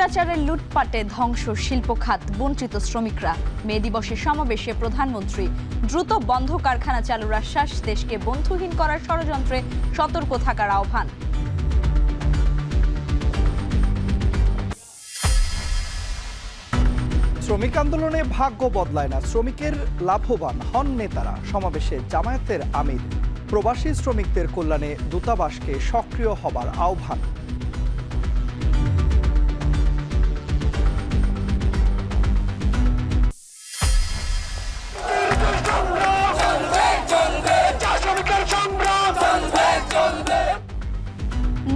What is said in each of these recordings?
স্বৈরাচারের লুটপাটে ধ্বংস শিল্প খাত, বঞ্চিত শ্রমিকরা। মে দিবসের সমাবেশে প্রধানমন্ত্রী দ্রুত বন্ধ কারখানা চালুর আশ্বাস, দেশকে বন্ধুহীন করার ষড়যন্ত্রে সতর্ক থাকার আহ্বান। শ্রমিক আন্দোলনে ভাগ্য বদলায় না, শ্রমিকের লাভবান হন নেতারা। সমাবেশে জামায়াতের আমির প্রবাসী শ্রমিকদের কল্যাণে দূতাবাসকে সক্রিয় হবার আহ্বান।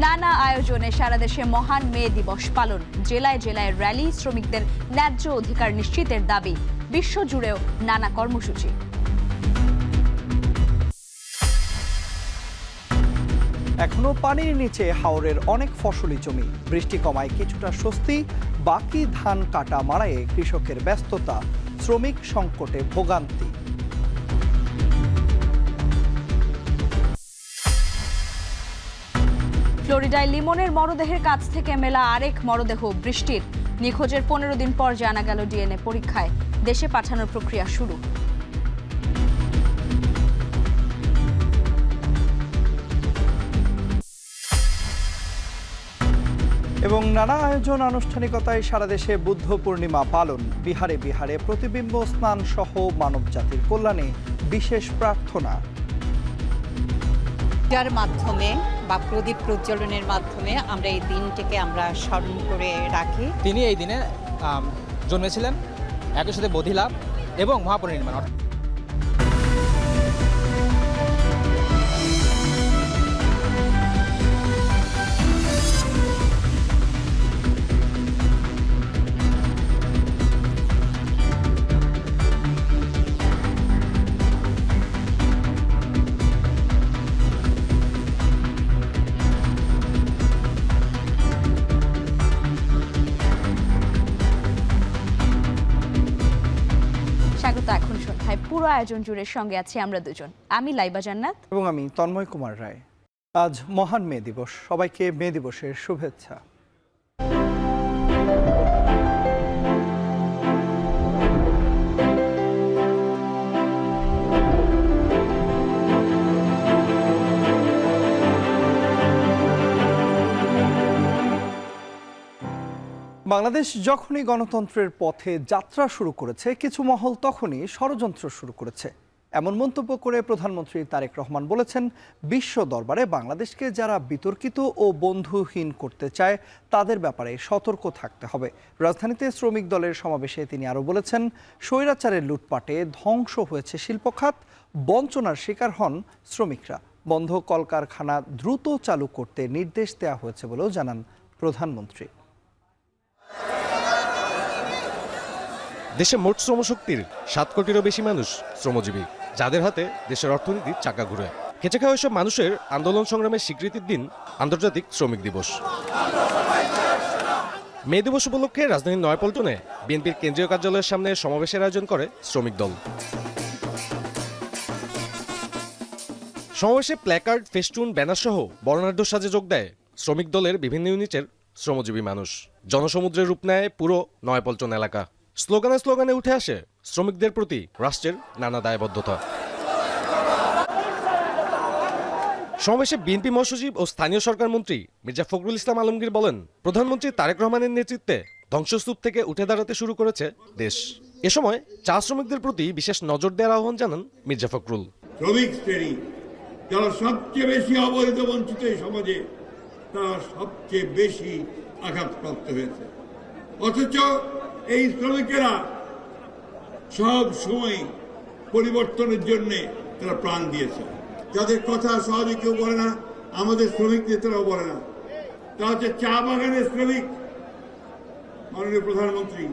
নানা আয়োজনে সারা দেশে মহান মে দিবস পালন। জেলায় জেলায় র্যালি, শ্রমিকদের ন্যায্য অধিকার নিশ্চিতের দাবি। বিশ্বজুড়েও নানা কর্মসূচি। এখনো পানির নিচে হাওরের অনেক ফসলি জমি। বৃষ্টি কমায় কিছুটা স্বস্তি, বাকি ধান কাটা মাড়াইয়ে কৃষকের ব্যস্ততা, শ্রমিক সংকটে ভোগান্তি। ফ্লোরিডায় লিমনের মরদেহের কাছ থেকে মেলা আরেক মরদেহ বৃষ্টির। নিখোঁজের 15 দিন পর জানা গেল ডিএনএ পরীক্ষায়। দেশে পাঠানোর প্রক্রিয়া শুরু। এবং নানা আয়োজন আনুষ্ঠানিকতায় সারা দেশে বুদ্ধ পূর্ণিমা পালন। বিহারে বিহারে প্রতিবিম্ব স্নান সহ মানব জাতির কল্যাণে বিশেষ প্রার্থনা। যার মাধ্যমে বা প্রদীপ প্রজ্বলনের মাধ্যমে আমরা এই দিনটিকে আমরা স্মরণ করে রাখি। তিনি এই দিনে জন্মেছিলেন, একই সাথে বোধিলাভ এবং মহাপরিনির্বাণ। এখন সন্ধ্যায় পুরো আয়োজন জুড়ে সঙ্গে আছি আমরা দুজন। আমি লাইবা জান্নাত এবং আমি তন্ময় কুমার রায়। আজ মহান মে দিবস, সবাইকে মে দিবসের শুভেচ্ছা। বাংলাদেশ যখনই গণতন্ত্রের পথে যাত্রা শুরু করেছে, কিছু মহল তখনই ষড়যন্ত্র শুরু করেছে। এমন মন্তব্য করে প্রধানমন্ত্রী তারেক রহমান বলেছেন, বিশ্ব দরবারে বাংলাদেশকে যারা বিতর্কিত ও বন্ধুহীন করতে চায় তাদের ব্যাপারে সতর্ক থাকতে হবে। রাজধানীতে শ্রমিক দলের সমাবেশে তিনি আরও বলেছেন, স্বৈরাচারের লুটপাটে ধ্বংস হয়েছে শিল্পখাত, বঞ্চনার শিকার হন শ্রমিকরা। বন্ধ কলকারখানা দ্রুত চালু করতে নির্দেশ দেওয়া হয়েছে বলেও জানান প্রধানমন্ত্রী। দেশে মোট শ্রমশক্তির 7 কোটিরও বেশি মানুষ শ্রমজীবী, যাদের হাতে দেশের অর্থনীতির চাকা ঘুরে। খেটে খাওয়া এসব মানুষের আন্দোলন সংগ্রামের স্বীকৃতির দিন আন্তর্জাতিক শ্রমিক দিবস। মে দিবস উপলক্ষে রাজধানীর নয়াপল্টনে বিএনপির কেন্দ্রীয় কার্যালয়ের সামনে সমাবেশের আয়োজন করে শ্রমিক দল। সমাবেশে প্ল্যাকার্ড, ফেস্টুন, ব্যানার সহ বর্ণাঢ্য সাজে যোগ দেয় শ্রমিক দলের বিভিন্ন ইউনিটের শ্রমজীবী মানুষ। জনসমুদ্রের রূপ নেয় পুরো নয়াপল্টন এলাকা। স্লোগানে স্লোগানে উঠে আসে শ্রমিকদের প্রতি রাষ্ট্রের নানা দায়বদ্ধতা। সমাবেশে বিএনপি মহাসচিব ও স্থানীয় সরকার মন্ত্রী মির্জা ফখরুল ইসলাম আলমগীর বলেন, প্রধানমন্ত্রী তারেক রহমানের নেতৃত্বে ধ্বংসস্তূপ থেকে উঠে দাঁড়াতে শুরু করেছে দেশ। এ সময় চা শ্রমিকদের প্রতি বিশেষ নজর দেওয়ার আহ্বান জানান মির্জা ফখরুল। শ্রমিক শ্রেণী যারা সবচেয়ে বেশি অবহেলিত বঞ্চিত এই সমাজে, তারা সবচেয়ে বেশি আঘাতপ্রাপ্ত হয়েছে। অথচ এই শ্রমিকেরা সব সময় পরিবর্তনের জন্য তারা প্রাণ দিয়েছে। যাদের কথা সহজে কেউ বলে না, আমাদের শ্রমিক নেতারাও বলে না, তা হচ্ছে চা বাগানের শ্রমিক। মাননীয় প্রধানমন্ত্রী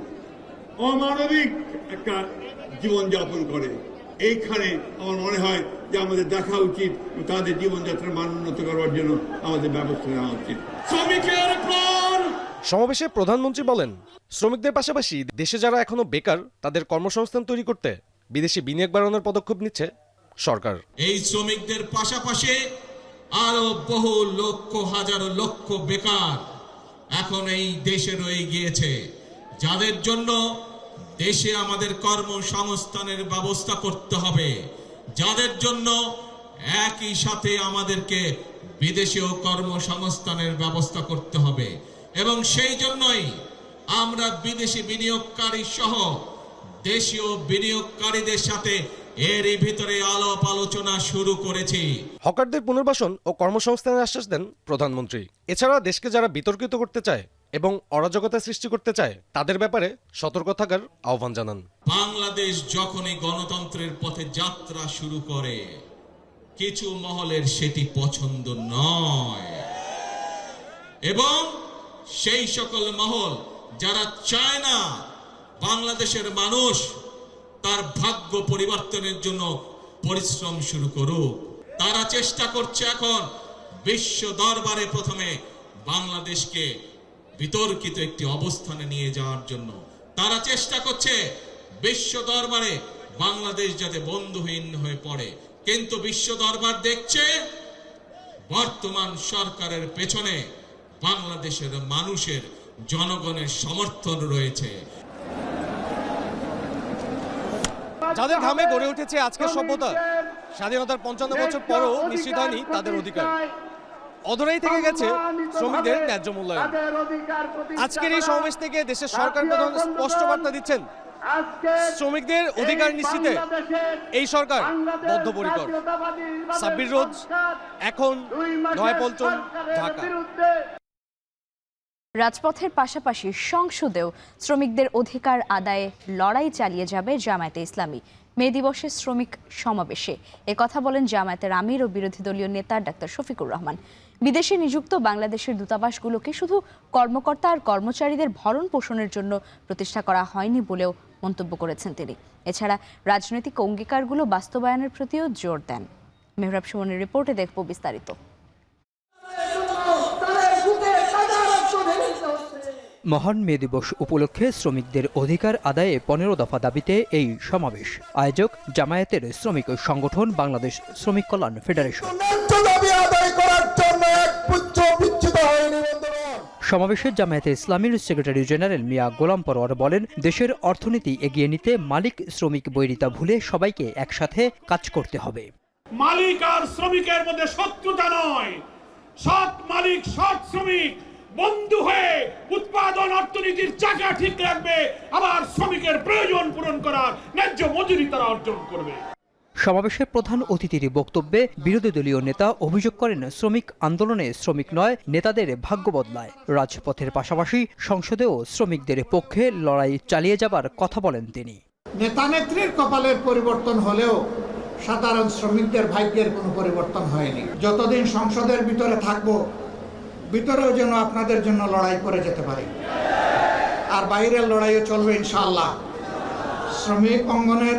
অমানবিক একটা জীবনযাপন করে। এইখানে আমার মনে হয় যে আমাদের দেখা উচিত, তাদের জীবনযাত্রার মান উন্নত করার জন্য আমাদের ব্যবস্থা নেওয়া উচিত। শ্রমিকের প্রাণ। সমাবেশে প্রধানমন্ত্রী বলেন, শ্রমিকদের পাশাপাশি দেশে যারা এখনো বেকার তাদের কর্মসংস্থান তৈরি করতে বিদেশি বিনিয়োগ বাড়ানোর পদক্ষেপ নিচ্ছে সরকার। এই শ্রমিকদের পাশাপাশি আরো বহু লক্ষ হাজারো লক্ষ বেকার এখন এই দেশে রয়ে গিয়েছে, যাদের জন্য দেশে আমাদের কর্মসংস্থানের ব্যবস্থা করতে হবে, যাদের জন্য একই সাথে আমাদেরকে বিদেশেও কর্মসংস্থানের ব্যবস্থা করতে হবে। এবং সেই জন্যই আমরা বিদেশি বিনিয়োগকারী সহ দেশীয় বিনিয়োগকারীদের সাথে এরই ভিতরে আলাপ আলোচনা শুরু করেছি। হকারদের পুনর্বাসন ও কর্মসংস্থানের আশ্বাস দেন প্রধানমন্ত্রী। এছাড়া দেশকে যারা বিতর্কিত করতে চায় এবং অরাজকতা সৃষ্টি করতে চায় তাদের ব্যাপারে সতর্ক থাকার আহ্বান জানান। বাংলাদেশ যখনই গণতন্ত্রের পথে যাত্রা শুরু করে, কিছু মহলের সেটি পছন্দ নয়, এবং সেই সকল মহল যারা চায় না বাংলাদেশের মানুষ তার ভাগ্য পরিবর্তনের জন্য পরিশ্রম শুরু করুক, তারা চেষ্টা করছে এখন বিশ্ব দরবারে প্রথমে বাংলাদেশকে বিতর্কিত একটি অবস্থানে নিয়ে যাওয়ার জন্য। তারা চেষ্টা করছে বিশ্ব দরবারে বাংলাদেশ যাতে বন্ধুহীন হয়ে পড়ে, কিন্তু বিশ্ব দরবার দেখছে বর্তমান সরকারের পেছনে বাংলাদেশের মানুষের, জনগণের সমর্থন রয়েছে। যাদের ঘামে গড়ে উঠেছে আজকের সভ্যতা, স্বাধীনতার 55 বছর পরও নিশ্চিত হয়নি তাদের অধিকার। অধরাই থেকে গেছে শ্রমিকদের ন্যায্য মূল্যায়ন। আজকের এই সমাবেশ থেকে দেশের সরকার প্রধান স্পষ্ট বার্তা দিচ্ছেন, শ্রমিকদের অধিকার নিশ্চিতে এই সরকার বদ্ধপরিকর। সাব্বির রোজ, এখন নয়াপল্টন, ঢাকা। রাজপথের পাশাপাশি সংসদেও শ্রমিকদের অধিকার আদায়ে লড়াই চালিয়ে যাবে জামায়াতে ইসলামী। মে দিবসে শ্রমিক সমাবেশে একথা বলেন জামায়াতের আমির ও বিরোধী দলীয় নেতা ডাক্তার শফিকুর রহমান। বিদেশে নিযুক্ত বাংলাদেশের দূতাবাসগুলোকে শুধু কর্মকর্তা আর কর্মচারীদের ভরণ পোষণের জন্য প্রতিষ্ঠা করা হয়নি বলেও মন্তব্য করেছেন তিনি। এছাড়া রাজনৈতিক অঙ্গীকারগুলো বাস্তবায়নের প্রতিও জোর দেন। মেহরাব সুমনের রিপোর্টে দেখব বিস্তারিত। মহান মে দিবস উপলক্ষে শ্রমিকদের অধিকার আদায়ে 15 দফা দাবিতে এই সমাবেশ। আয়োজক জামায়াতের শ্রমিক সংগঠন বাংলাদেশ শ্রমিক কল্যাণ ফেডারেশন। সমাবেশে জামায়াতে ইসলামীর সেক্রেটারি জেনারেল মিয়া গোলাম পরোয়ার বলেন, দেশের অর্থনীতি এগিয়ে নিতে মালিক শ্রমিক বৈরিতা ভুলে সবাইকে একসাথে কাজ করতে হবে। মালিক আর শ্রমিকের মধ্যে শত্রুতা নয়, সৎ মালিক সৎ শ্রমিক বন্ধু হয়ে উৎপাদন অর্থনীতির চাকা ঠিক রাখবে, আবার শ্রমিকের প্রয়োজন পূরণ করার ন্যায্য মজুরি তারা অর্জন করবে। সমাবেশে প্রধান অতিথির বক্তব্যে বিরোধী দলীয় নেতা অভিযোগ করেন, শ্রমিক আন্দোলনে শ্রমিক নয় নেতাদের ভাগ্য বদলায়। রাজপথের পাশাপাশি সংসদেও শ্রমিকদের পক্ষে লড়াই চালিয়ে যাবার কথা বলেন তিনি। নেতা নেত্রীর কপালের পরিবর্তন হলেও সাধারণ শ্রমিকদের ভাগ্যের কোনো পরিবর্তন হয়নি। যতদিন সংসদের ভিতরে থাকবো, ভিতরেও যেন আপনাদের জন্য লড়াই করে যেতে পারি, আর বাইরের লড়াইও চলবে ইনশাআল্লাহ। শ্রমিক অঙ্গনের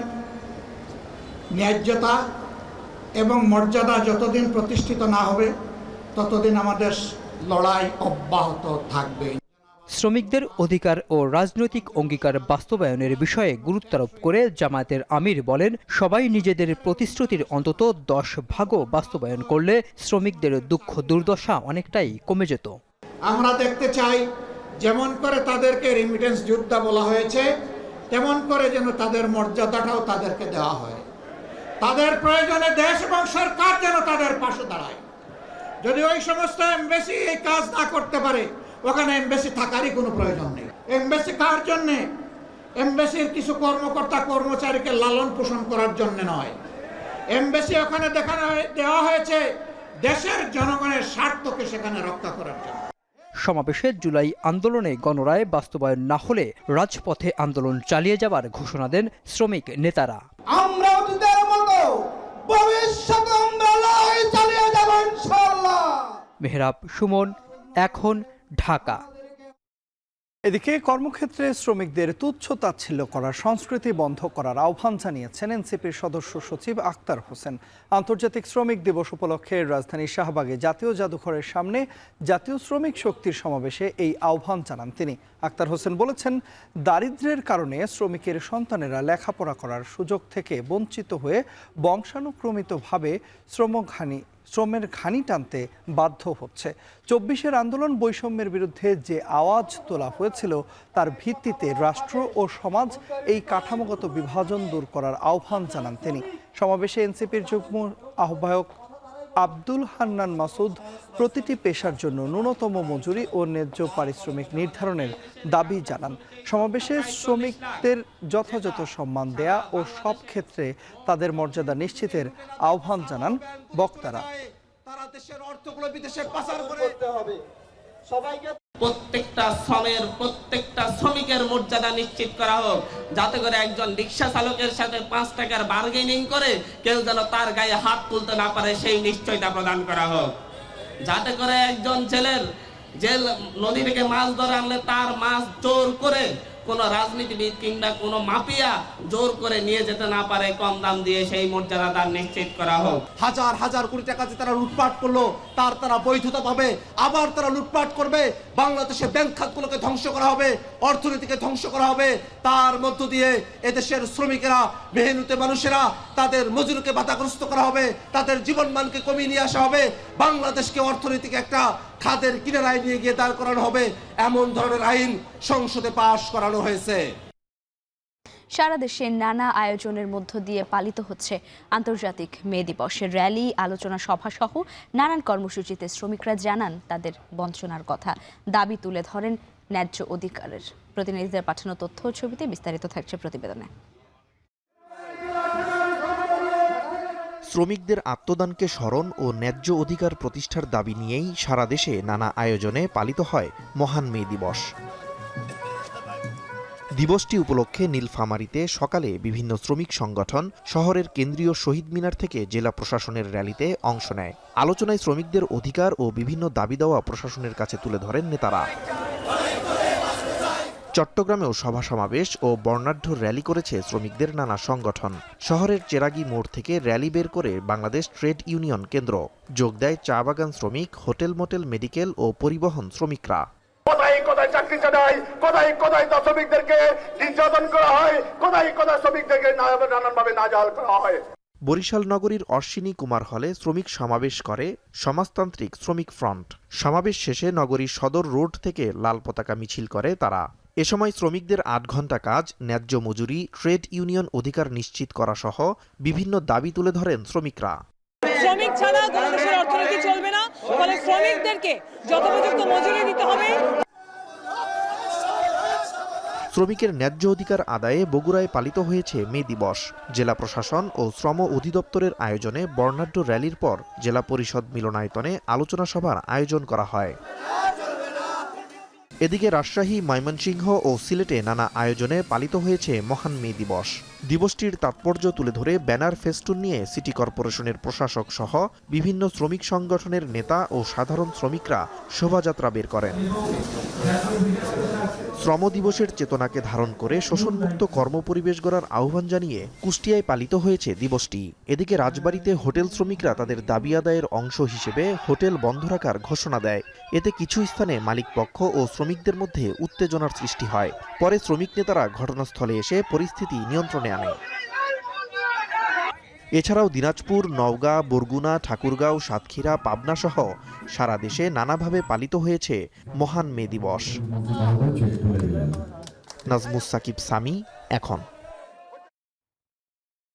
ন্যায্যতা এবং মর্যাদা যতদিন প্রতিষ্ঠিত না হবে ততদিন আমাদের লড়াই অব্যাহত থাকবে। শ্রমিকদের অধিকার ও রাজনৈতিক অঙ্গীকার বাস্তবায়নের বিষয়ে গুরুত্বারোপ করে জামায়াতের আমির বলেন, সবাই নিজেদের প্রতিশ্রুতির অন্তত 10 ভাগও বাস্তবায়ন করলে শ্রমিকদের দুঃখ দুর্দশা অনেকটাই কমে যেত। আমরা দেখতে চাই যেমন করে তাদেরকে রেমিটেন্স যোদ্ধা বলা হয়েছে, তেমন করে যেন তাদের মর্যাদাটাও তাদেরকে দেওয়া হয়। তাদের প্রয়োজনে দেশ এবং সরকার যেন তাদের পাশে দাঁড়ায়। যদি ওই সমস্ত এমবেসি এই কাজ না করতে পারে, ওখানে এমবেসি থাকারই কোনো প্রয়োজন নেই। এমবেসি কার জন্যে? এমবেসির কিছু কর্মকর্তা কর্মচারীকে লালন পোষণ করার জন্য নয়। এমবেসি ওখানে দেওয়া হয়েছে দেশের জনগণের স্বার্থকে সেখানে রক্ষা করার জন্য। সমাবেশে জুলাই আন্দোলনে গণরায় বাস্তবায়ন না হলে রাজপথে আন্দোলন চালিয়ে যাবার ঘোষণা দেন শ্রমিক নেতারা। আমরা অতীতের মতো ভবিষ্যতে আন্দোলন চালিয়ে যাব ইনশাআল্লাহ। মেহরাব সুমন, এখন, ঢাকা। এদিকে কর্মক্ষেত্রে শ্রমিকদের তুচ্ছ তাচ্ছিল্য করার সংস্কৃতি বন্ধ করার আহ্বান জানিয়েছেন এনসিপির সদস্য সচিব আক্তার হোসেন। আন্তর্জাতিক শ্রমিক দিবস উপলক্ষে রাজধানীর শাহবাগে জাতীয় জাদুঘরের সামনে জাতীয় শ্রমিক শক্তির সমাবেশে এই আহ্বান জানান তিনি। আক্তার হোসেন বলেছেন, দারিদ্র্যের কারণে শ্রমিকের সন্তানেরা লেখাপড়া করার সুযোগ থেকে বঞ্চিত হয়ে বংশানুক্রমিতভাবে শ্রমঘানি শ্রমের ঘানি টানতে বাধ্য হচ্ছে। ২৪-এর আন্দোলন বৈষম্যের বিরুদ্ধে যে আওয়াজ তোলা হয়েছিল তার ভিত্তিতে রাষ্ট্র ও সমাজ এই কাঠামোগত বিভাজন দূর করার আহ্বান জানান তিনি। সমাবেশে এনসিপির যুগ্ম আহ্বায়ক আব্দুল হান্নান মাসুদ প্রতিটি পেশার জন্য ন্যূনতম মজুরি ও ন্যায্য পারিশ্রমিক নির্ধারণের দাবি জানান। সমাবেশে শ্রমিকদের যথাযথ সম্মান দেয়া ও সব ক্ষেত্রে তাদের মর্যাদা নিশ্চিতের আহ্বান জানান বক্তারা। তারা দেশের অর্থগুলো বিদেশে পাচার করতে হবে। সবাইকে প্রত্যেকটা শ্রমিকের মর্যাদা নিশ্চিত করা হোক, যাতে করে একজন রিক্সা চালকের সাথে 5 টাকার বার্গেনিং করে কেউ যেন তার গায়ে হাত তুলতে না পারে সেই নিশ্চয়তা প্রদান করা হোক। যাতে করে একজন জেলের নদী থেকে মাছ ধরে আনলে তার মাছ জোর করে কোনো রাজনীতিবিদ কিংবা কোনো মাফিয়া জোর করে নিয়ে যেতে না পারে কম দাম দিয়ে, সেই মর্যাদা তার নিশ্চিত করা হোক। হাজার হাজার কোটি টাকা যে তারা লুটপাট করলো তারা বৈধতা পাবে, আবার তারা লুটপাট করবে। বাংলাদেশে ব্যাংক খাতগুলোকে ধ্বংস করা হবে, অর্থনীতিকে ধ্বংস করা হবে। তার মধ্য দিয়ে এদেশের শ্রমিকেরা, মেহনতি মানুষেরা, তাদের মজুরিকে বাধাগ্রস্ত করা হবে, তাদের জীবনমানকে কমিয়ে নিয়ে আসা হবে। বাংলাদেশকে অর্থনীতিকে একটা খাদের কিনারায় নিয়ে গিয়ে দাঁড় করানো হবে, এমন ধরনের আইন সংসদে পাশ করানো হয়েছে। সারা দেশে নানা আয়োজনের মধ্য দিয়ে পালিত হচ্ছে আন্তর্জাতিক মে দিবসের র্যালি, আলোচনা সভা সহ নানান কর্মসূচিতে শ্রমিকরা জানান তাদের বঞ্চনার কথা, দাবি তুলে ধরেন ন্যায্য অধিকারের। প্রতিনিধিদের পাঠানো তথ্য ও ছবিতে বিস্তারিত থাকছে প্রতিবেদনে। শ্রমিকদের আত্মদানকে স্মরণ ও ন্যায্য অধিকার প্রতিষ্ঠার দাবি নিয়েই সারা দেশে নানা আয়োজনে পালিত হয় মহান মে দিবস। দিবসটি উপলক্ষে নীলফামারীতে সকালে বিভিন্ন শ্রমিক সংগঠন শহরের কেন্দ্রীয় শহীদ মিনার থেকে জেলা প্রশাসনের র্যালিতে অংশ নেয়। আলোচনায় শ্রমিকদের অধিকার ও বিভিন্ন দাবি দেওয়া প্রশাসনের কাছে তুলে ধরেন নেতারা। চট্টগ্রামেও সভা সমাবেশ ও বর্ণাঢ্য র্যালি করেছে শ্রমিকদের নানা সংগঠন। শহরের চেরাগি মোড় থেকে র্যালি বের করে বাংলাদেশ ট্রেড ইউনিয়ন কেন্দ্র। যোগ দেয় চা বাগান শ্রমিক, হোটেল মোটেল, মেডিকেল ও পরিবহন শ্রমিকরা। কোথায় কোথায় চাকরি চাঁদাই, কোথায় কোথায় শ্রমিকদেরকে নির্যাতন করা হয়, কোথায় কোথায় শ্রমিকদেরকে নানানভাবে নাজেহাল করা হয়। বরিশাল নগরীর অশ্বিনী কুমার হলে শ্রমিক সমাবেশ করে সমাজতান্ত্রিক শ্রমিক ফ্রন্ট। সমাবেশ শেষে নগরীর সদর রোড থেকে লাল পতাকা মিছিল করে তারা। এ সময় শ্রমিকদের 8 ঘন্টা কাজ, ন্যায্য মজুরি, ট্রেড ইউনিয়ন অধিকার নিশ্চিত করা সহ বিভিন্ন দাবি তুলে ধরেন শ্রমিকরা। শ্রমিক ছাড়া কোনো দেশের অর্থনীতি চলবে না, ফলে শ্রমিকদেরকে যথোপযুক্ত মজুরি দিতে হবে। শ্রমিকের ন্যায্য অধিকার আদায়ে বগুড়ায় পালিত হয়েছে মে দিবস। জেলা প্রশাসন ও শ্রম অধিদপ্তরের আয়োজনে বর্ণাঢ্য র্যালির পর জেলা পরিষদ মিলনায়তনে আলোচনা সভার আয়োজন করা হয়। এদিকে রাজশাহী, ময়মনসিংহ ও সিলেটে নানা আয়োজনে পালিত হয়েছে মহান মে দিবস। দিবসটির তাৎপর্য তুলে ধরে ব্যানার ফেস্টুন নিয়ে সিটি কর্পোরেশনের প্রশাসক সহ বিভিন্ন শ্রমিক সংগঠনের নেতা ও সাধারণ শ্রমিকরা শোভাযাত্রা বের করেন। শ্রম দিবসের চেতনাকে ধারণ করে শোষণমুক্ত কর্মপরিবেশ গড়ার আহ্বান জানিয়ে কুষ্টিয়ায় পালিত হয়েছে দিবসটি। এদিকে রাজবাড়ীতে হোটেল শ্রমিকরা তাদের দাবি আদায়ের অংশ হিসেবে হোটেল বন্ধ রাখার ঘোষণা দেয়। এতে কিছু স্থানে মালিকপক্ষ ও শ্রমিকদের মধ্যে উত্তেজনার সৃষ্টি হয়। পরে শ্রমিক নেতারা ঘটনাস্থলে এসে পরিস্থিতি নিয়ন্ত্রণে আনে। এছাড়াও দিনাজপুর, নওগাঁ, বরগুনা, ঠাকুরগাঁও, সাতক্ষীরা, পাবনা সহ সারা দেশে নানাভাবে পালিত হয়েছে মহান মে দিবস। নাজমুস সাকিব সামি, এখন।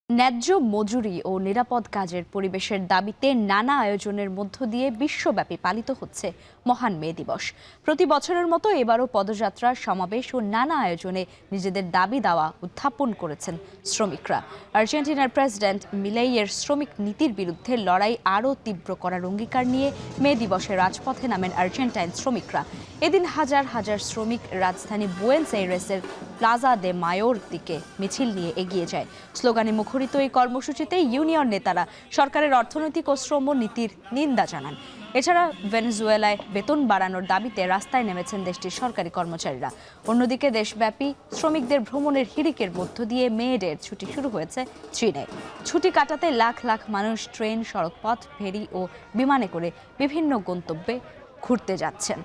ন্যায্য মজুরি ও নিরাপদ কাজের পরিবেশের দাবিতে নানা আয়োজনের মধ্য দিয়ে বিশ্বব্যাপী পালিত হচ্ছে মহান মে দিবস। প্রতি বছরের মতো এবারও পদযাত্রা, সমাবেশ ও নানা আয়োজনে নিজেদের দাবি দাওয়া উত্থাপন করেছেন শ্রমিকরা। আর্জেন্টিনার প্রেসিডেন্ট মিলেইয়ের শ্রমিক নীতির বিরুদ্ধে লড়াই আরও তীব্র করার অঙ্গীকার নিয়ে মে দিবসে রাজপথে নামেন আর্জেন্টাইন শ্রমিকরা। এদিন হাজার হাজার শ্রমিক রাজধানী বুয়েন্স এইরেসের প্লাজা দে মায়োর দিকে মিছিল নিয়ে এগিয়ে যায়। স্লোগানে মুখরিত এই কর্মসূচিতে ইউনিয়ন নেতারা সরকারের অর্থনৈতিক ও শ্রম নীতির নিন্দা জানান। এছাড়া ভেনেজুয়েলায় বেতন বাড়ানোর দাবিতে রাস্তায় নেমেছেন দেশটির সরকারি কর্মচারীরা। অন্যদিকে দেশব্যাপী শ্রমিকদের ভ্রমণের হিড়িকের মধ্য দিয়ে মে ডের ছুটি শুরু হয়েছে চীনে। ছুটি কাটাতে লাখ লাখ মানুষ ট্রেন, সড়কপথ, ফেরি ও বিমানে করে বিভিন্ন গন্তব্যে ঘুরতে যাচ্ছেন।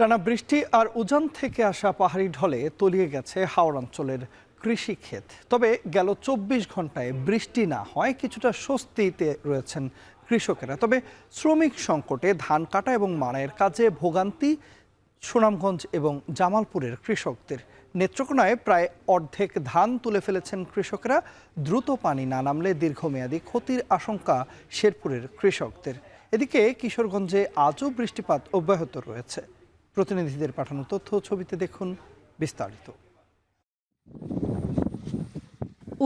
টানা বৃষ্টি আর উজান থেকে আসা পাহাড়ি ঢলে তলিয়ে গেছে হাওড় অঞ্চলের কৃষিক্ষেত। তবে গেল 24 ঘন্টায় বৃষ্টি না হয় কিছুটা স্বস্তিতে রয়েছেন কৃষকেরা। তবে শ্রমিক সংকটে ধান কাটা এবং মাড়াইয়ের কাজে ভোগান্তি সুনামগঞ্জ এবং জামালপুরের কৃষকদের। নেত্রকোনায় প্রায় অর্ধেক ধান তুলে ফেলেছেন কৃষকেরা। দ্রুত পানি না নামলে দীর্ঘমেয়াদী ক্ষতির আশঙ্কা শেরপুরের কৃষকদের। এদিকে কিশোরগঞ্জে আজও বৃষ্টিপাত অব্যাহত রয়েছে। প্রতিনিধিদের পাঠানো তথ্য ছবিতে দেখুন বিস্তারিত।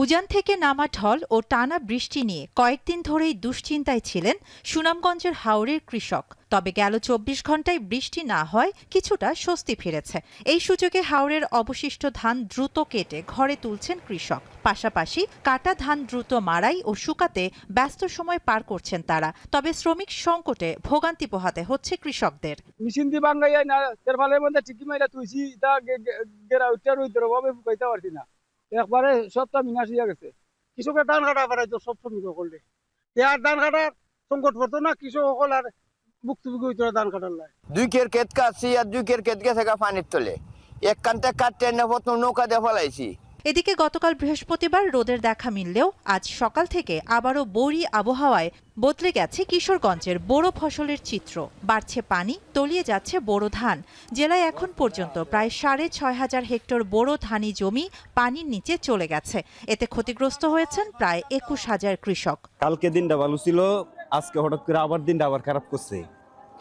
উজান থেকে নামা ঢল ও টানা বৃষ্টি নিয়ে কয়েকদিন ধরেই দুশ্চিন্তায় ছিলেন সুনামগঞ্জের হাওরের কৃষক। তবে গেল 24 ঘন্টায় বৃষ্টি না হয় কিছুটা স্বস্তি ফিরেছে। এই সুযোগে হাওরের অবশিষ্ট ধান দ্রুত কেটে ঘরে তুলছেন কৃষক। পাশাপাশি কাটা ধান দ্রুত মাড়াই ও শুকাতে ব্যস্ত সময় পার করছেন তারা। তবে শ্রমিক সংকটে ভোগান্তি পোহাতে হচ্ছে কৃষকদের। মেশিন দিয়ে বাঙ্গাই না এর ফলে মধ্যে ঠিকই মাইরা তুইছি তা গেরা উঠতে রইতে ভাবে ফুকাইতে পারছি না, একবারে সবটা মিনাশ হয়ে গেছে। কৃষকের ধান কাটা পারে তো সব শ্রমিক করলে আর ধান কাটার সংকট পড়তো না, কৃষক সকল আর ভুক্তভোগী হইতো ধান কাটার লাই। 2 কের ক্ষেত কাটছি আর 2 কের ক্ষেত গেছে পানির তলে, এক কান্তে কাটতে না নৌকা দিয়ে ফলাইছি। এদিকে গতকাল বৃহস্পতিবার রোদের দেখা মিললেও আজ সকাল থেকে আবারও বৈরী আবহাওয়ায় বদলে গেছে কিশোরগঞ্জের বোরো ফসলের চিত্র। বাড়ছে পানি, তলিয়ে যাচ্ছে বোরো ধান। জেলায় এখন পর্যন্ত প্রায় 6,500 হেক্টর বোরো ধানি জমি পানির নিচে চলে গেছে। এতে ক্ষতিগ্রস্ত হয়েছেন প্রায় 21,000 কৃষক। কালকে দিনটা ভালো ছিল, আজকে হঠাৎ করে আবার দিনটা আবার খারাপ করছে।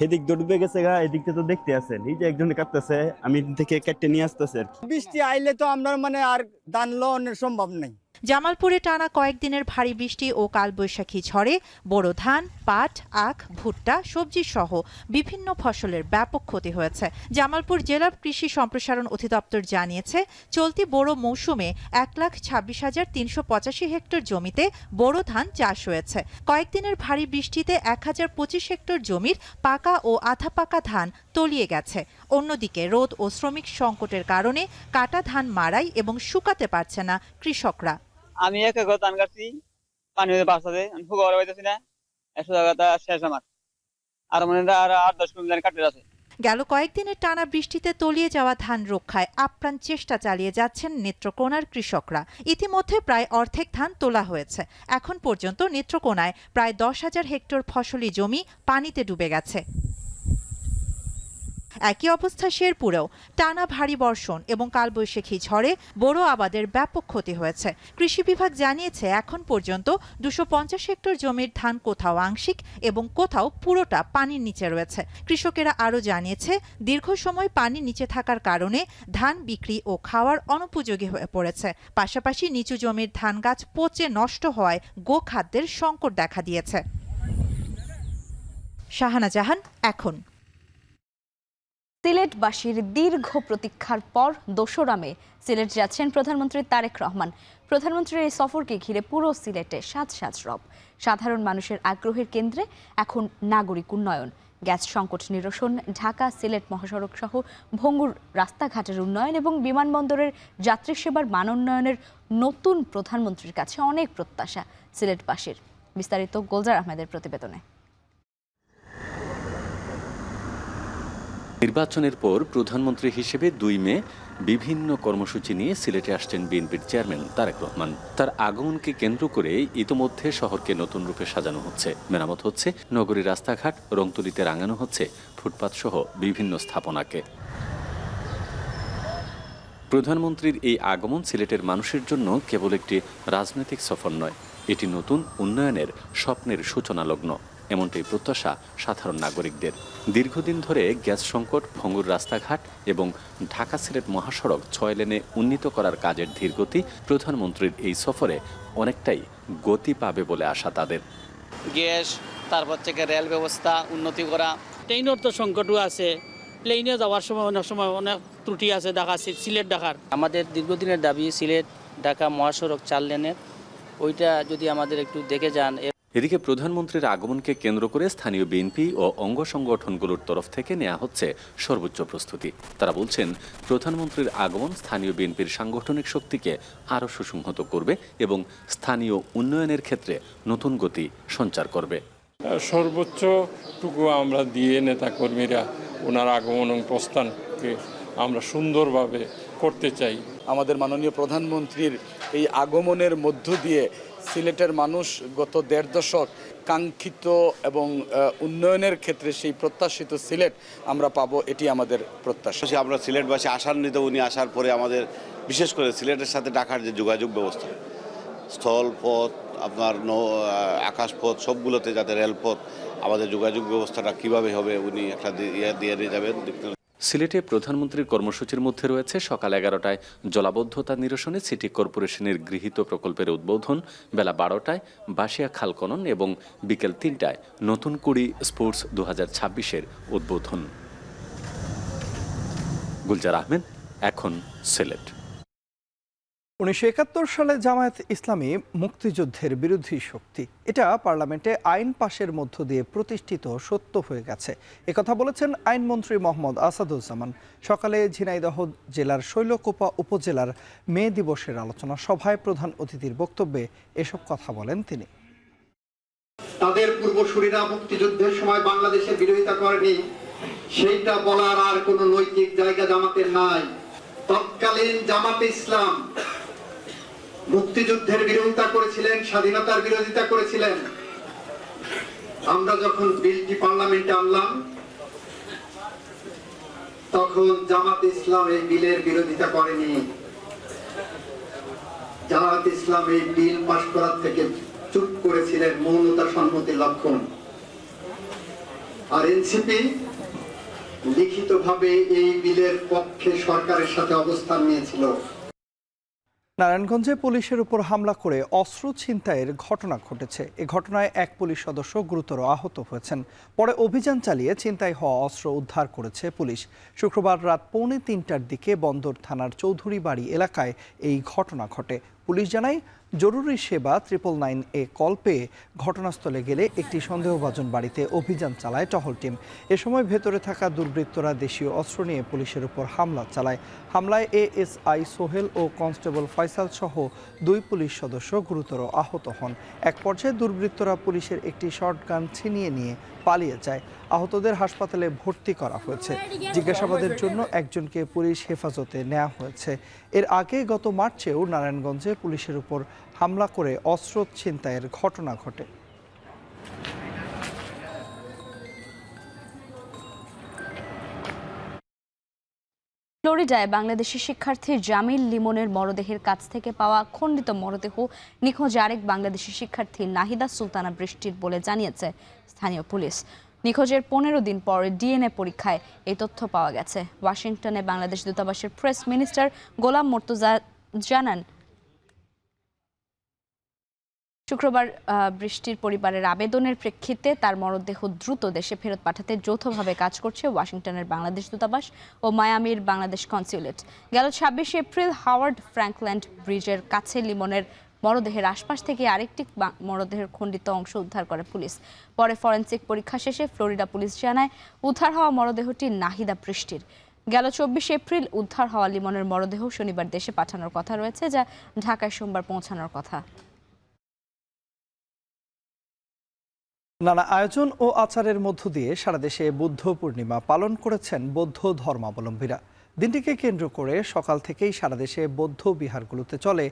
এদিক ডুবে গেছে গা, এদিকটা তো দেখতে আছেন, এই যে একজনে কাটতেছে, আমি থেকে কেটে নিয়ে আসতেছে। বৃষ্টি আইলে তো আমরা আর ধান লওয়ানোর সম্ভব নাই। জামালপুরে টানা কয়েকদিনের ভারী বৃষ্টি ও কালবৈশাখী ঝড়ে বোরো ধান, পাট, আখ, ভুট্টা, সবজি সহ বিভিন্ন ফসলের ব্যাপক ক্ষতি হয়েছে। জামালপুর জেলা কৃষি সম্প্রসারণ অধিদপ্তর জানিয়েছে, চলতি বোরো মৌসুমে 1,26,385 হেক্টর জমিতে বোরো ধান চাষ হয়েছে। কয়েকদিনের ভারী বৃষ্টিতে 1,025 হেক্টর জমির পাকা ও আধা পাকা ধান তলিয়ে গেছে। অন্যদিকে রোদ ও শ্রমিক সংকটের কারণে কাটা ধান মাড়াই এবং শুকাতে পারছে না কৃষকরা। আমি এক একর ধান কাটছি, পানি বাঁচাতে আমি ফুকা পাইতেছি না, 100 টাকা শেষ আমার, আর মনে আর 8-10 কুইন্টাল ধান কাটতে আছে। গেল কয়েকদিনের টানা বৃষ্টিতে তলিয়ে যাওয়া ধান রক্ষায় আপ্রাণ চেষ্টা চালিয়ে যাচ্ছেন নেত্রকোনার কৃষকরা। ইতিমধ্যে প্রায় অর্ধেক ধান তোলা হয়েছে। এখন পর্যন্ত নেত্রকোনায় প্রায় 10,000 হেক্টর ফসলি জমি পানিতে ডুবে গেছে। একই অবস্থা শেরপুরেও। টানা ভারী বর্ষণ এবং কালবৈশাখী ঝড়ে বোরো আবাদের ব্যাপক ক্ষতি হয়েছে। কৃষি বিভাগ জানিয়েছে, এখন পর্যন্ত 250 হেক্টর জমির ধান কোথাও আংশিক এবং কোথাও পুরোটা পানির নিচে রয়েছে। কৃষকেরা আরও জানিয়েছে, দীর্ঘ সময় পানির নিচে থাকার কারণে ধান বিক্রি ও খাওয়ার অনুপযোগী হয়ে পড়েছে। পাশাপাশি নিচু জমির ধান গাছ পচে নষ্ট হওয়ায় গোখাদ্যের সংকট দেখা দিয়েছে। শাহানা জাহান, এখন। সিলেটবাসীর দীর্ঘ প্রতীক্ষার পর 2রা মে সিলেট যাচ্ছেন প্রধানমন্ত্রী তারেক রহমান। প্রধানমন্ত্রীর এই সফরকে ঘিরে পুরো সিলেটে সাজ রব। সাধারণ মানুষের আগ্রহের কেন্দ্রে এখন নাগরিক উন্নয়ন, গ্যাস সংকট নিরসন, ঢাকা সিলেট মহাসড়ক সহ ভঙ্গুর রাস্তাঘাটের উন্নয়ন এবং বিমানবন্দরের যাত্রী সেবার মান উন্নয়নের নতুন প্রধানমন্ত্রীর কাছে অনেক প্রত্যাশা সিলেটবাসীর। বিস্তারিত গোলজার আহমেদের প্রতিবেদনে। নির্বাচনের পর প্রধানমন্ত্রী হিসেবে 2 মে বিভিন্ন কর্মসূচি নিয়ে সিলেটে আসছেন বিএনপির চেয়ারম্যান তারেক রহমান। তার আগমনকে কেন্দ্র করে ইতোমধ্যে শহরকে নতুন রূপে সাজানো হচ্ছে, মেরামত হচ্ছে নগরীর রাস্তাঘাট, রংতুলিতে রাঙানো হচ্ছে ফুটপাত সহ বিভিন্ন স্থাপনাকে। প্রধানমন্ত্রীর এই আগমন সিলেটের মানুষের জন্য কেবল একটি রাজনৈতিক সফর নয়, এটি নতুন উন্নয়নের স্বপ্নের সূচনা লগ্ন, এমনটাই প্রত্যাশা সাধারণ নাগরিকদের। দীর্ঘদিন ধরে গ্যাস সংকট, ভঙ্গুর রাস্তাঘাট এবং ঢাকা সিলেট মহাসড়ক 6 লেনে উন্নীত করার কাজের ধীরগতি প্রধানমন্ত্রীর এই সফরে অনেকটাই গতি পাবে বলে আশা তাদের। গ্যাস, তারপর থেকে রেল ব্যবস্থা উন্নতি করা, ট্রেনের তো সংকটও আছে, প্লেনে যাওয়ার সময় অনেক সময় অনেক ত্রুটি আছে ঢাকা সিলেট ঢাকার। আমাদের দীর্ঘদিনের দাবি সিলেট ঢাকা মহাসড়ক 4 লেনের, ওইটা যদি আমাদের একটু দেখে যান। এদিকে প্রধানমন্ত্রীর আগমনকে কেন্দ্র করে স্থানীয় বিএনপি ও অঙ্গ সংগঠনগুলোর তরফ থেকে নেওয়া হচ্ছে সর্বোচ্চ প্রস্তুতি। তারা বলছেন, প্রধানমন্ত্রীর আগমন স্থানীয় বিএনপির সাংগঠনিক শক্তিকে আরও সুসংহত করবে এবং স্থানীয় উন্নয়নের ক্ষেত্রে নতুন গতি সঞ্চার করবে। সর্বোচ্চটুকু আমরা দিয়ে নেতাকর্মীরা ওনার আগমন এবং প্রস্থানকে আমরা সুন্দরভাবে করতে চাই। আমাদের মাননীয় প্রধানমন্ত্রীর এই আগমনের মধ্য দিয়ে সিলেটের মানুষ গত ১.৫ দশক কাঙ্ক্ষিত এবং উন্নয়নের ক্ষেত্রে সেই প্রত্যাশিত সিলেট আমরা পাবো, এটি আমাদের প্রত্যাশা। আমরা সিলেটবাসী আশান্বিত, উনি আসার পরে আমাদের বিশেষ করে সিলেটের সাথে ঢাকার যে যোগাযোগ ব্যবস্থা, স্থলপথ, আপনার আকাশপথ, সবগুলোতে যাতে রেলপথ, আমাদের যোগাযোগ ব্যবস্থাটা কিভাবে হবে উনি একটা দিয়ে যাবেন। সিলেটে প্রধানমন্ত্রীর কর্মসূচির মধ্যে রয়েছে সকাল ১১টায় জলাবদ্ধতা নিরসনে সিটি কর্পোরেশনের গৃহীত প্রকল্পের উদ্বোধন, বেলা ১২টায় বাসিয়া খাল খনন এবং বিকেল ৩টায় নতুন কুড়ি স্পোর্টস ২০২৬-এর উদ্বোধন। গুলজার আহমেদ, এখন সিলেট। ১৯৭১ সালে জামায়াত ইসলামী মুক্তিযুদ্ধের বিরোধী শক্তি, এটা পার্লামেন্টে আইন পাশের মধ্য দিয়ে প্রতিষ্ঠিত সত্য হয়ে গেছে, একথা বলেছেন আইনমন্ত্রী মোহাম্মদ আসাদুজ্জামান। সকালে ঝিনাইদহ জেলার শৈলকুপা উপজেলার মে দিবসের আলোচনা সভায় প্রধান অতিথির বক্তব্যে এসব কথা বলেন তিনি। তাদের পূর্বসূরীরা মুক্তিযুদ্ধের সময় বাংলাদেশের বিরোধিতা করেনি, সেইটা বলার আর কোনো নৈতিক জায়গা জামাতের নাই। তৎকালীন জামাতে ইসলাম মুক্তিযুদ্ধের বিরোধিতা করেছিলেন, স্বাধীনতার বিরোধিতা করেছিলেন। আমরা যখন বিলটি পার্লামেন্টে আনলাম তখন জামাত ইসলাম এই বিলের বিরোধিতা করেনি। জামাত ইসলাম এই বিল পাস করার থেকে চুপ করেছিলেন, মৌনতা সম্মতির লক্ষণ। আর এনসিপি লিখিতভাবে এই বিলের পক্ষে সরকারের সাথে অবস্থান নিয়েছিল। নারায়ণগঞ্জে পুলিশের উপর হামলা করে অস্ত্র ছিনতাইয়ের ঘটনা ঘটেছে। এ ঘটনায় এক পুলিশ সদস্য গুরুতর আহত হয়েছেন। পরে অভিযান চালিয়ে ছিনতাই হওয়া অস্ত্র উদ্ধার করেছে পুলিশ। শুক্রবার রাত 2:45টার দিকে বন্দর থানার চৌধুরী বাড়ি এলাকায় এই ঘটনা ঘটে। পুলিশ জানায়, জরুরি সেবা 999-এ কল পেয়ে ঘটনাস্থলে গেলে একটি সন্দেহভাজন বাড়িতে অভিযান চালায় টহল টিম। এ সময় ভেতরে থাকা দুর্বৃত্তরা দেশীয় অস্ত্র নিয়ে পুলিশের উপর হামলা চালায়। হামলায় এএসআই সোহেল ও কনস্টেবল ফয়সাল সহ 2 পুলিশ সদস্য গুরুতর আহত হন। এক পর্যায়ে দুর্বৃত্তরা পুলিশের একটি শটগান ছিনিয়ে নিয়ে পালিয়ে যায়। আহতদের হাসপাতালে ভর্তি করা হয়েছে। জিজ্ঞাসাবাদের জন্য একজনকে পুলিশ হেফাজতে নেওয়া হয়েছে। এর আগে গত মার্চেও নারায়ণগঞ্জে পুলিশের উপর হামলা করে অস্ত্র ছিনতাইয়ের ঘটনা ঘটে। ফ্লোরিডায় বাংলাদেশি শিক্ষার্থী জামিল লিমনের মরদেহের কাছ থেকে পাওয়া খণ্ডিত মরদেহ নিখোঁজ আরেক বাংলাদেশি শিক্ষার্থী নাহিদা সুলতানা বৃষ্টির বলে জানিয়েছে স্থানীয় পুলিশ। নিখোঁজের 15 দিন পর ডিএনএ পরীক্ষায় এই তথ্য পাওয়া গেছে। ওয়াশিংটনে বাংলাদেশ দূতাবাসের প্রেস মিনিস্টার গোলাম মুর্তজা জানান, শুক্রবার বৃষ্টির পরিবারের আবেদনের প্রেক্ষিতে তার মরদেহ দ্রুত দেশে ফেরত পাঠাতে যৌথভাবে কাজ করছে ওয়াশিংটনের বাংলাদেশ দূতাবাস ও মায়ামির বাংলাদেশ কনস্যুলেট। গেল 26 এপ্রিল হাওয়ার্ড ফ্র্যাঙ্কল্যান্ড ব্রিজের কাছে লিমনের মরদেহের আশপাশ থেকে আরেকটি মরদেহের খণ্ডিত অংশ উদ্ধার করে পুলিশ। পরে ফরেনসিক পরীক্ষা শেষে ফ্লোরিডা পুলিশ জানায়, উদ্ধার হওয়া মরদেহটি নাহিদা বৃষ্টির। গেল 24 এপ্রিল উদ্ধার হওয়া লিমনের মরদেহ শনিবার দেশে পাঠানোর কথা রয়েছে, যা ঢাকায় সোমবার পৌঁছানোর কথা। নানা আয়োজন ও আচারের মধ্য দিয়ে সারা দেশে বুদ্ধ পূর্ণিমা পালন করেছেন বৌদ্ধ ধর্মাবলম্বীরা। দিনটিকে কেন্দ্র করে সকাল থেকেই সারা দেশে বৌদ্ধ বিহারগুলোতে চলে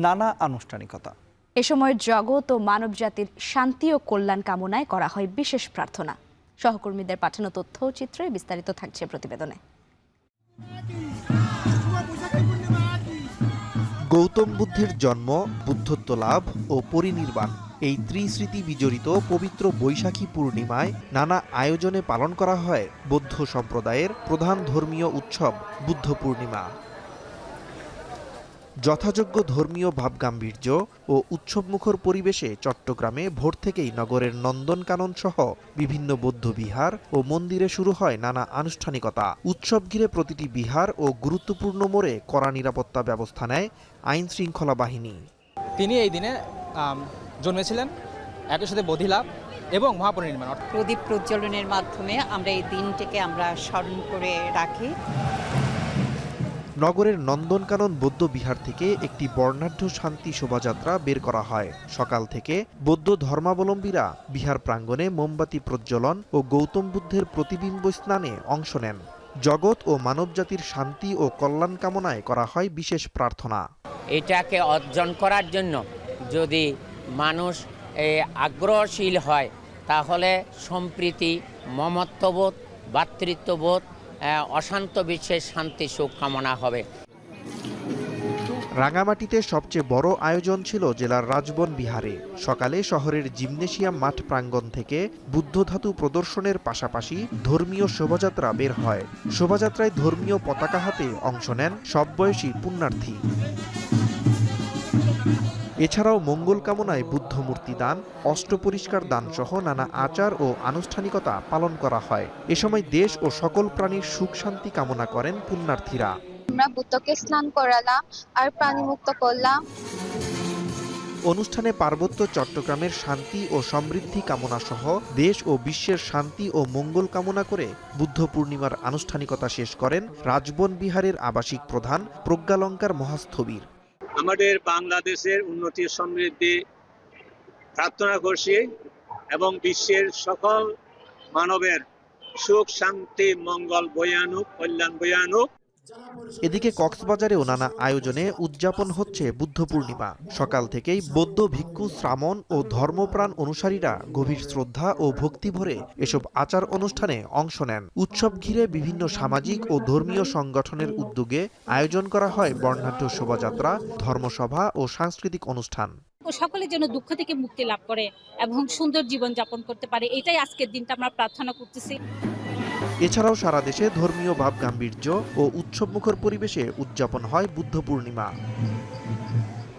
নানা আনুষ্ঠানিকতা। এ সময় জগৎ ও মানব জাতির শান্তি ও কল্যাণ কামনায় করা হয় বিশেষ প্রার্থনা। সহকর্মীদের পাঠানো তথ্য ও চিত্রে বিস্তারিত থাকছে প্রতিবেদনে। গৌতম বুদ্ধের জন্ম, বুদ্ধত্ব লাভ ও পরিনির্বাণ, এই ত্রিস্মৃতি বিজড়িত পবিত্র বৈশাখী পূর্ণিমায় নানা আয়োজনে পালন করা হয় বৌদ্ধ সম্প্রদায়ের প্রধান ধর্মীয় উৎসব বুদ্ধ পূর্ণিমা। যথাযোগ্য ধর্মীয় ভাবগাম্ভীর্য ও উৎসবমুখর পরিবেশে চট্টগ্রামে ভোর থেকেই নগরের নন্দনকানন সহ বিভিন্ন বৌদ্ধ বিহার ও মন্দিরে শুরু হয় নানা আনুষ্ঠানিকতা। উৎসব ঘিরে প্রতিটি বিহার ও গুরুত্বপূর্ণ মোড়ে কড়া নিরাপত্তা ব্যবস্থা নেয় আইন শৃঙ্খলা বাহিনী। তিনি এই দিনে জন্মেছিলেন, একই সাথে বোধিলাভ এবং মহাপরিনির্বাণ। প্রদীপ প্রজ্বলনের মাধ্যমে আমরা এই দিনটিকে আমরা স্মরণ করে রাখি। নগরের নন্দনকানন বৌদ্ধ বিহার থেকে একটি বর্ণাঢ্য শান্তি শোভাযাত্রা বের করা হয়। সকাল থেকে বৌদ্ধ ধর্মাবলম্বীরা বিহার প্রাঙ্গণে মোমবাতি প্রজ্বলন ও গৌতম বুদ্ধের প্রতিবিম্ব স্নানে অংশ নেন। জগৎ ও মানবজাতির শান্তি ও কল্যাণ কামনায় করা হয় বিশেষ প্রার্থনা। এটাকে অর্জন করার জন্য যদি মানুষ আগ্রহশীল হয় তাহলে সম্প্রীতি, মমত্ববোধ, ভ্রাতৃত্ববোধ, অশান্ত বিশ্বের শান্তি সুখ কামনা হবে। রাঙামাটিতে সবচেয়ে বড় আয়োজন ছিল জেলার রাজবন বিহারে। সকালে শহরের জিমনেশিয়াম মাঠ প্রাঙ্গণ থেকে বুদ্ধ ধাতু প্রদর্শনের পাশাপাশি ধর্মীয় শোভাযাত্রা বের হয়। শোভাযাত্রায় ধর্মীয় পতাকা হাতে অংশ নেন সব বয়সী পুণ্যার্থী। এছাড়াও মঙ্গল কামনায় বুদ্ধ মূর্তি দান, অষ্ট পরিষ্কার দান সহ নানা আচার ও আনুষ্ঠানিকতা পালন করা হয়। এ সময় দেশ ও সকল প্রাণীর সুখ শান্তি কামনা করেন পুণ্যার্থীরা। আমরা বুদ্ধকে স্নান করালাম আর প্রাণীমুক্ত করলাম। অনুষ্ঠানে পার্বত্য চট্টগ্রামের শান্তি ও সমৃদ্ধি কামনা সহ দেশ ও বিশ্বের শান্তি ও মঙ্গল কামনা করে বুদ্ধ পূর্ণিমার আনুষ্ঠানিকতা শেষ করেন রাজবন বিহারের আবাসিক প্রধান প্রজ্ঞালঙ্কার মহাস্থবির। আমাদের বাংলাদেশের উন্নতি সমৃদ্ধি প্রার্থনা করছি এবং বিশ্বের সকল মানবের সুখ শান্তি মঙ্গল বয়ানুক, কল্যাণ বয়ানুক। এদিকে কক্সবাজারেও নানা আয়োজনে উদযাপন হচ্ছে বুদ্ধ পূর্ণিমা। সকাল থেকেই বৌদ্ধ ভিক্ষু, শ্রামণ ও ধর্মপ্রাণ অনুসারীরা গভীর শ্রদ্ধা ও ভক্তি ভরে এসব আচার অনুষ্ঠানে অংশ নেন। উৎসব ঘিরে বিভিন্ন সামাজিক ও ধর্মীয় সংগঠনের উদ্যোগে আয়োজন করা হয় বর্ণাঢ্য শোভাযাত্রা, ধর্মসভা ও সাংস্কৃতিক অনুষ্ঠান। সকলে যেন দুঃখ থেকে মুক্তি লাভ করে এবং সুন্দর জীবন যাপন করতে পারে, এটাই আজকের দিনটা আমরা প্রার্থনা করতেছি। এছাড়াও সারা দেশে ধর্মীয় ভাব গাম্ভীর্য ও উৎসবমুখর পরিবেশে উদযাপন হয় বুদ্ধ পূর্ণিমা।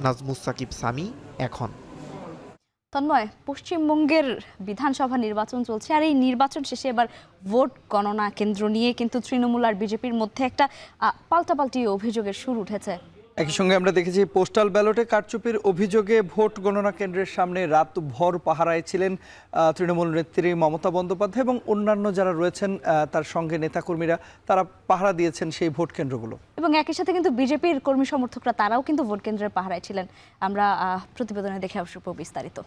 নাজমুস সাকিব, সামি, এখন। তন্ময়, পশ্চিমবঙ্গের বিধানসভা নির্বাচন চলছে আর এই নির্বাচন শেষে এবার ভোট গণনা কেন্দ্র নিয়ে কিন্তু তৃণমূল আর বিজেপির মধ্যে একটা পাল্টাপাল্টি অভিযোগের সুর উঠেছে। একই সঙ্গে আমরা দেখেছি পোস্টাল ব্যালটে কারচুপির অভিযোগে ভোট গণনা কেন্দ্রের সামনে রাতভর পাহারায় ছিলেন তৃণমূল নেত্রী মমতা বন্দ্যোপাধ্যায় এবং অন্যান্য যারা রয়েছেন তার সঙ্গে নেতাকর্মীরা, তারা পাহারা দিয়েছেন সেই ভোট কেন্দ্রগুলো। এবং একই সাথে কিন্তু বিজেপির কর্মী সমর্থকরা তারাও কিন্তু ভোট কেন্দ্রের পাহারায় ছিলেন। আমরা প্রতিবেদনে দেখে আসব বিস্তারিত।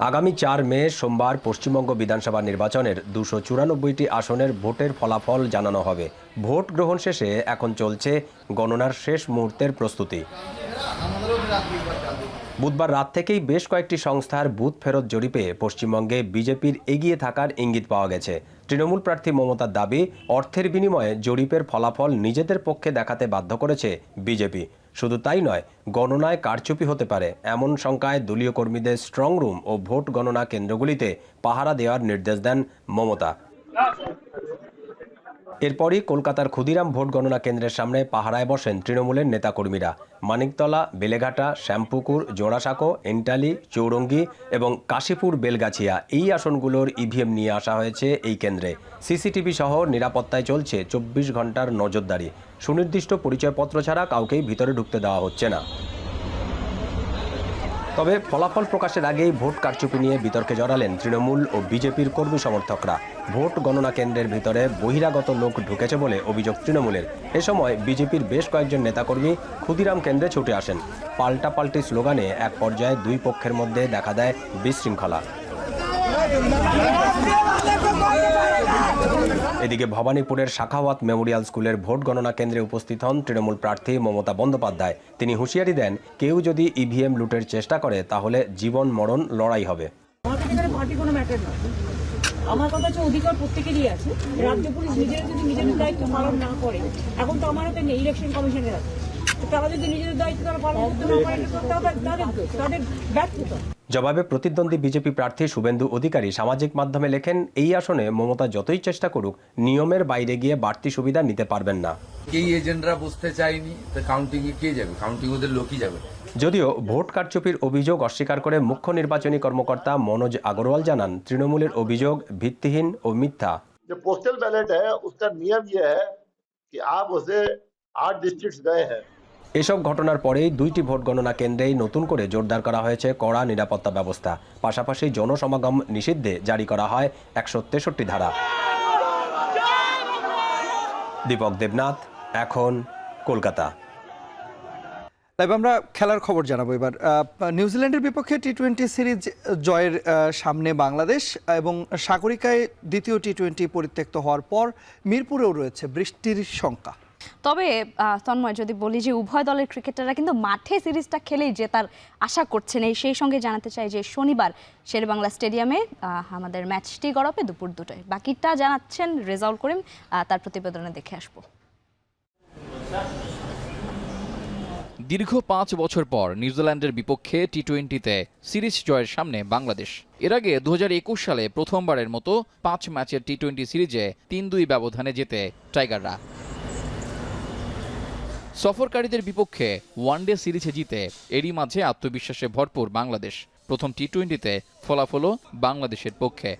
আগামী 4 মে সোমবার পশ্চিমবঙ্গ বিধানসভা নির্বাচনের 294টি আসনের ভোটের ফলাফল জানানো হবে। ভোট গ্রহণ শেষে এখন চলছে গণনার শেষ মুহূর্তের প্রস্তুতি। বুধবার রাত থেকেই বেশ কয়েকটি সংস্থার বুথ ফেরত জরিপে পশ্চিমবঙ্গে বিজেপির এগিয়ে থাকার ইঙ্গিত পাওয়া গেছে। তৃণমূল প্রার্থী মমতার দাবি, অর্থের বিনিময়ে জরিপের ফলাফল নিজেদের পক্ষে দেখাতে বাধ্য করেছে বিজেপি। শুধু তাই নয়, গণনায় কারচুপি হতে পারে এমন শঙ্কায় দলীয় কর্মীদের স্ট্রং রুম ও ভোট গণনা কেন্দ্রগুলিতে পাহারা দেওয়ার নির্দেশ দেন মমতা। এরপরই কলকাতার ক্ষুদিরাম ভোট গণনা কেন্দ্রের সামনে পাহারায় বসেন তৃণমূলের নেতাকর্মীরা। মানিকতলা, বেলেঘাটা, শ্যামপুকুর, জোড়াসাঁকো, এন্টালি, চৌরঙ্গি এবং কাশীপুর বেলগাছিয়া এই আসনগুলোর ইভিএম নিয়ে আসা হয়েছে এই কেন্দ্রে। সিসিটিভি সহ নিরাপত্তায় চলছে 24 ঘন্টার নজরদারি। সুনির্দিষ্ট পরিচয়পত্র ছাড়া কাউকেই ভিতরে ঢুকতে দেওয়া হচ্ছে না। তবে ফলাফল প্রকাশের আগেই ভোট কারচুপি নিয়ে বিতর্কে জড়ালেন তৃণমূল ও বিজেপির কর্মী সমর্থকরা। ভোট গণনা কেন্দ্রের ভিতরে বহিরাগত লোক ঢুকেছে বলে অভিযোগ তৃণমূলের। এ সময় বিজেপির বেশ কয়েকজন নেতাকর্মী ক্ষুদিরাম কেন্দ্রে ছুটে আসেন। পাল্টাপাল্টি স্লোগানে এক পর্যায়ে দুই পক্ষের মধ্যে দেখা দেয় বিশৃঙ্খলা। এদিকে ভবানীপুরের শাখাওয়াত মেমোরিয়াল স্কুলের ভোট গণনা কেন্দ্রে উপস্থিত হন তৃণমূল প্রার্থী মমতা বন্দ্যোপাধ্যায়। তিনি হুঁশিয়ারি দেন, কেউ যদি ইভিএম লুটের চেষ্টা করে তাহলে জীবন মরণ লড়াই হবে। আমার কথা হচ্ছে, অধিকার প্রত্যেকেরই আছে। রাজ্য পুলিশ নিজেরা যদি নিজেদের দায়িত্ব পালন না করে, এখন তো আমার হাতে নেই, ইলেকশন কমিশনের আছে, তারা যদি নিজেদের দায়িত্ব তারা পালন করতে না পারে তাদের ব্যর্থতা। জবাবে প্রতিদ্বন্দ্বী বিজেপি প্রার্থী শুভেন্দু অধিকারী সামাজিক মাধ্যমে লেখেন, এই আসনে মমতা যতই চেষ্টা করুক নিয়মের বাইরে গিয়ে বাড়তি সুবিধা নিতে পারবেন না। এই এজেন্টরা বুঝতে চায়নি, তো কাউন্টিং এ কে যাবে? কাউন্টিং ওদের লোকই যাবে। যদিও ভোট কারচুপির অভিযোগ অস্বীকার করে মুখ্য নির্বাচনী কর্মকর্তা মনোজ আগরওয়াল জানান, তৃণমূলের অভিযোগ ভিত্তিহীন ও মিথ্যা। जो पोस्टल बैलेट है उसका नियम यह है कि आप उसे 8 डिस्ट्रिक्ट्स गए हैं। এসব ঘটনার পরেই 2টি ভোট গণনা কেন্দ্রেই নতুন করে জোরদার করা হয়েছে কড়া নিরাপত্তা ব্যবস্থা। পাশাপাশি জনসমাগম নিষিদ্ধে জারি করা হয় 163 ধারা। দীপক দেবনাথ, এখন, কলকাতা। তাই আমরা খেলার খবর জানাবো এবার। নিউজিল্যান্ডের বিপক্ষে টি-20 সিরিজ জয়ের সামনে বাংলাদেশ এবং সাগরিকায় দ্বিতীয় টি-20 পরিত্যক্ত হওয়ার পর মিরপুরেও রয়েছে বৃষ্টির শঙ্কা। তবে তন্ময়, যদি বলি যে উভয় দলের ক্রিকেটাররা কিন্তু মাঠে সিরিজটা খেলেই জেতার আশা করছেন। সেই সঙ্গে জানাতে চাই যে শনিবার শেরেবাংলা স্টেডিয়ামে আমাদের ম্যাচটি গড়াবে দুপুর 2টায়। বাকিটা জানাচ্ছেন রেজাউল করিম, তার প্রতিবেদনে দেখে আসবো। দীর্ঘ 5 বছর পর নিউজিল্যান্ডের বিপক্ষে টি-20তে সিরিজ জয়ের সামনে বাংলাদেশ। এর আগে 2021 সালে প্রথমবারের মতো 5 ম্যাচের টি-20 সিরিজে 3-2 ব্যবধানে জেতে টাইগাররা। সফরকারীদের বিপক্ষে ওয়ানডে সিরিজে জিতে এরই মাঝে আত্মবিশ্বাসে ভরপুর বাংলাদেশ। প্রথম টি-20তে ফলাফলও বাংলাদেশের পক্ষে।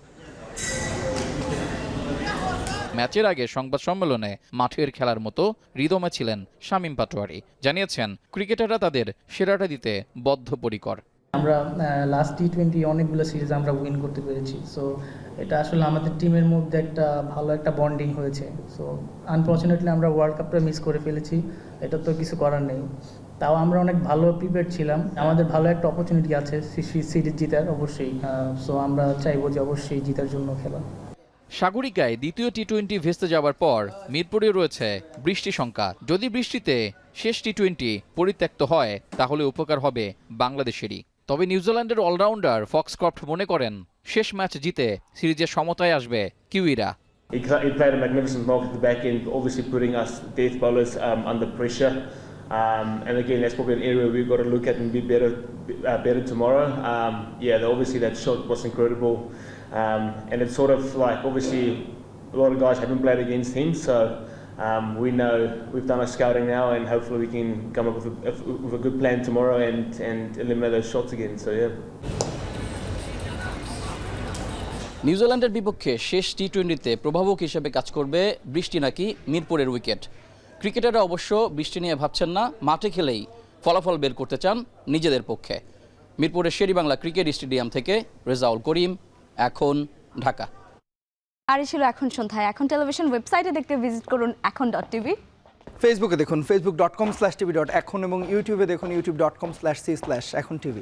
ম্যাচের আগে সংবাদ সম্মেলনে মাঠের খেলার মতো রিদমে ছিলেন শামীম পাটোয়ারি। জানিয়েছেন ক্রিকেটাররা তাদের সেরাটা দিতে বদ্ধপরিকর। আমরা লাস্ট টি-20 অনেকগুলো সিরিজ আমরা উইন করতে পেরেছি। সো এটা আসলে আমাদের টিমের মধ্যে একটা ভালো একটা বন্ডিং হয়েছে। সো আনফর্চুনেটলি আমরা ওয়ার্ল্ড কাপটা মিস করে ফেলেছি, এটা তো কিছু করার নেই। তাও আমরা অনেক ভালো প্রিপেয়ার ছিলাম, আমাদের ভালো একটা অপরচুনিটি আছে সিরিজ জিতার অবশ্যই। সো আমরা চাইবো যে অবশ্যই জিতার জন্য খেলা। সাগরিকায় দ্বিতীয় টি-20 ভেস্তে যাওয়ার পর মিরপুরে রয়েছে বৃষ্টি শঙ্কা। যদি বৃষ্টিতে শেষ টি-20 পরিত্যক্ত হয় তাহলে উপকার হবে বাংলাদেশেরই। তবে নিউজিল্যান্ডের অলরাউন্ডার ফক্সক্রফট মনে করেন শেষ ম্যাচ জিতে সিরিজের সমতায় আসবে কিউইরা। He played a magnificent knock at the back end, obviously putting us death bowlers under pressure. And again, that's probably an area we've got to look at and be better tomorrow. Obviously that shot was incredible. And it's sort of like, obviously, a lot of guys haven't played against him, so we know we've done our scouting now, and hopefully we can come up with a good plan tomorrow and eliminate those shots again. So yeah. নিউজিল্যান্ডের বিপক্ষে শেষ টি-20তে প্রভাবক হিসেবে কাজ করবে বৃষ্টি নাকি মিরপুরের wicket. ক্রিকেটাররা অবশ্য বৃষ্টি নিয়ে ভাবছেন না, মাঠে খেলেই ফলাফল বের করতে চান নিজেদের পক্ষে। মিরপুরের শেরেবাংলা ক্রিকেট স্টেডিয়াম থেকে রেজাউল করিম, এখন, ঢাকা। আর ছিল এখন সন্ধ্যায়। এখন টেলিভিশন ওয়েবসাইটে দেখতে ভিজিট করুন এখন.tv। ফেসবুকে দেখুন facebook.com/tv.এখন এবং ইউটিউবে দেখুন youtube.com/c/echontv।